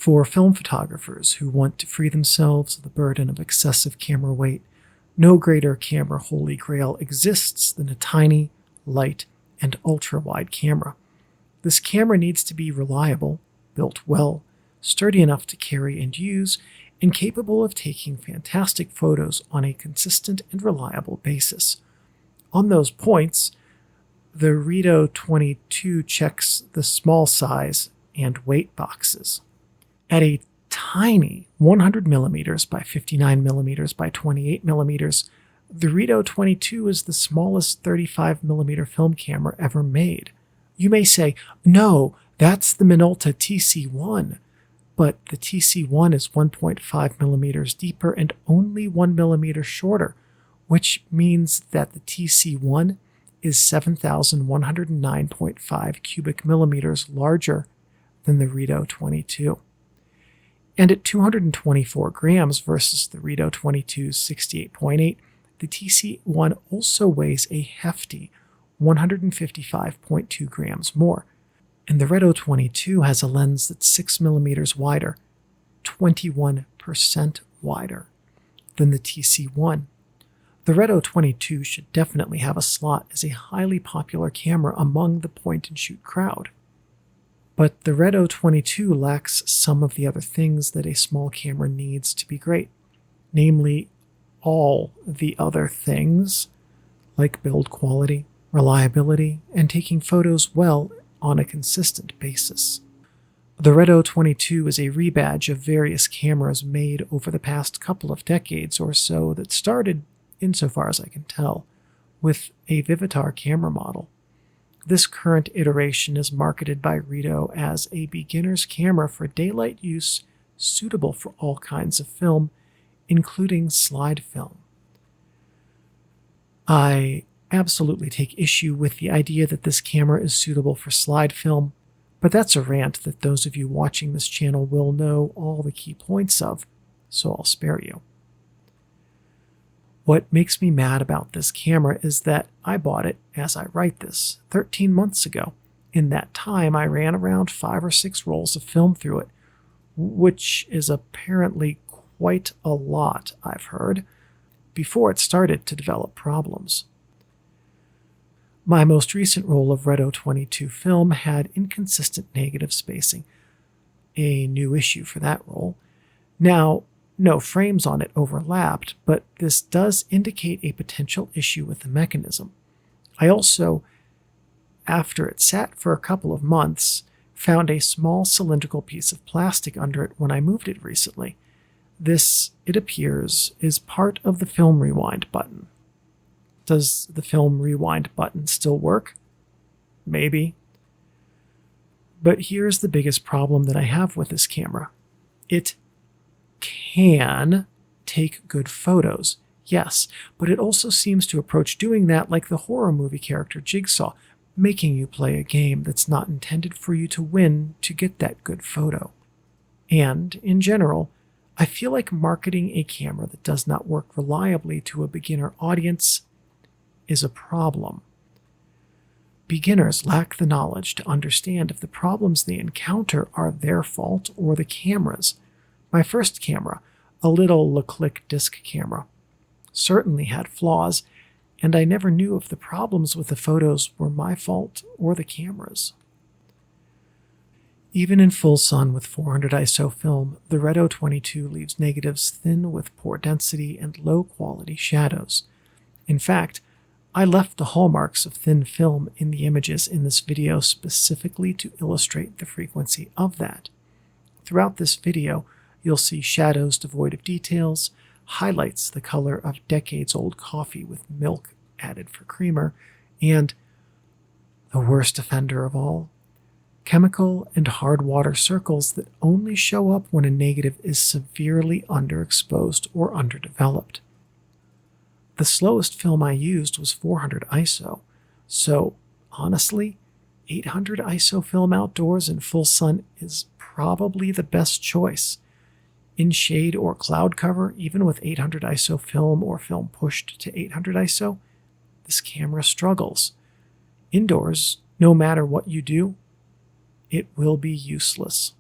For film photographers who want to free themselves of the burden of excessive camera weight, no greater camera holy grail exists than a tiny, light, and ultra-wide camera. This camera needs to be reliable, built well, sturdy enough to carry and use, and capable of taking fantastic photos on a consistent and reliable basis. On those points, the Reto 22 checks the small size and weight boxes. At a tiny 100mm by 59mm by 28mm, the Reto 22 is the smallest 35mm film camera ever made. You may say, no, that's the Minolta TC-1. But the TC-1 is 1.5mm deeper and only 1mm shorter, which means that the TC-1 is 7,109.5 cubic millimeters larger than the Reto 22. And at 224 grams versus the Reto 22's 68.8, the TC-1 also weighs a hefty 155.2 grams more. And the Reto 22 has a lens that's 6mm wider, 21% wider than the TC-1. The Reto 22 should definitely have a slot as a highly popular camera among the point-and-shoot crowd. But the Reto 22 lacks some of the other things that a small camera needs to be great, namely all the other things, like build quality, reliability, and taking photos well on a consistent basis. The Reto 22 is a rebadge of various cameras made over the past couple of decades or so that started, insofar as I can tell, with a Vivitar camera model. This current iteration is marketed by Reto as a beginner's camera for daylight use suitable for all kinds of film, including slide film. I absolutely take issue with the idea that this camera is suitable for slide film, but that's a rant that those of you watching this channel will know all the key points of, so I'll spare you. What makes me mad about this camera is that I bought it, as I write this, 13 months ago. In that time, I ran around 5 or 6 rolls of film through it, which is apparently quite a lot, I've heard, before it started to develop problems. My most recent roll of Reto 22 film had inconsistent negative spacing, a new issue for that roll. Now, no frames on it overlapped, but this does indicate a potential issue with the mechanism. I also, after it sat for a couple of months, found a small cylindrical piece of plastic under it when I moved it recently. This, it appears, is part of the film rewind button. Does the film rewind button still work? Maybe. But here's the biggest problem that I have with this camera. It can take good photos, yes, but it also seems to approach doing that like the horror movie character Jigsaw, making you play a game that's not intended for you to win to get that good photo. And, in general, I feel like marketing a camera that does not work reliably to a beginner audience is a problem. Beginners lack the knowledge to understand if the problems they encounter are their fault or the camera's. My first camera, a little Leclick disc camera, certainly had flaws, and I never knew if the problems with the photos were my fault or the camera's. Even in full sun with 400 ISO film, the Reto 22 leaves negatives thin with poor density and low-quality shadows. In fact, I left the hallmarks of thin film in the images in this video specifically to illustrate the frequency of that. Throughout this video, you'll see shadows devoid of details, highlights the color of decades-old coffee with milk added for creamer, and, the worst offender of all, chemical and hard water circles that only show up when a negative is severely underexposed or underdeveloped. The slowest film I used was 400 ISO, so honestly, 800 ISO film outdoors in full sun is probably the best choice. In shade or cloud cover, even with 800 ISO film or film pushed to 800 ISO, this camera struggles. Indoors, no matter what you do, it will be useless.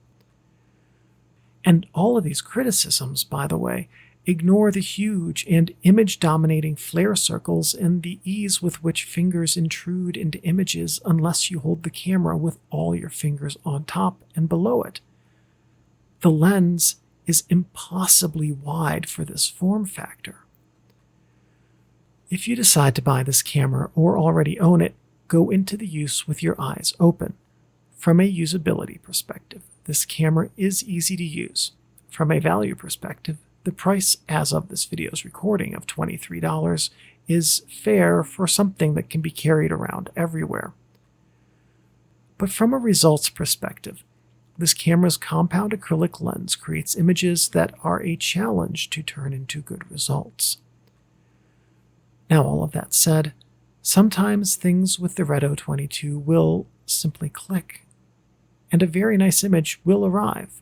And all of these criticisms, by the way, ignore the huge and image-dominating flare circles and the ease with which fingers intrude into images unless you hold the camera with all your fingers on top and below it. The lens is impossibly wide for this form factor. If you decide to buy this camera or already own it, go into the use with your eyes open. From a usability perspective, this camera is easy to use. From a value perspective, the price as of this video's recording of $23 is fair for something that can be carried around everywhere. But from a results perspective, this camera's compound acrylic lens creates images that are a challenge to turn into good results. Now, all of that said, sometimes things with the Reto 22 will simply click, and a very nice image will arrive.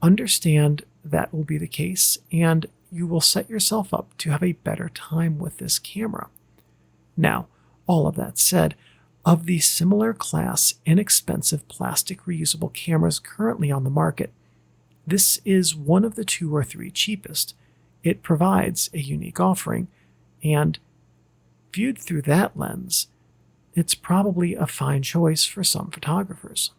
Understand that will be the case, and you will set yourself up to have a better time with this camera. Now, all of that said, of the similar class inexpensive plastic reusable cameras currently on the market, this is one of the 2 or 3 cheapest. It provides a unique offering, and viewed through that lens, it's probably a fine choice for some photographers.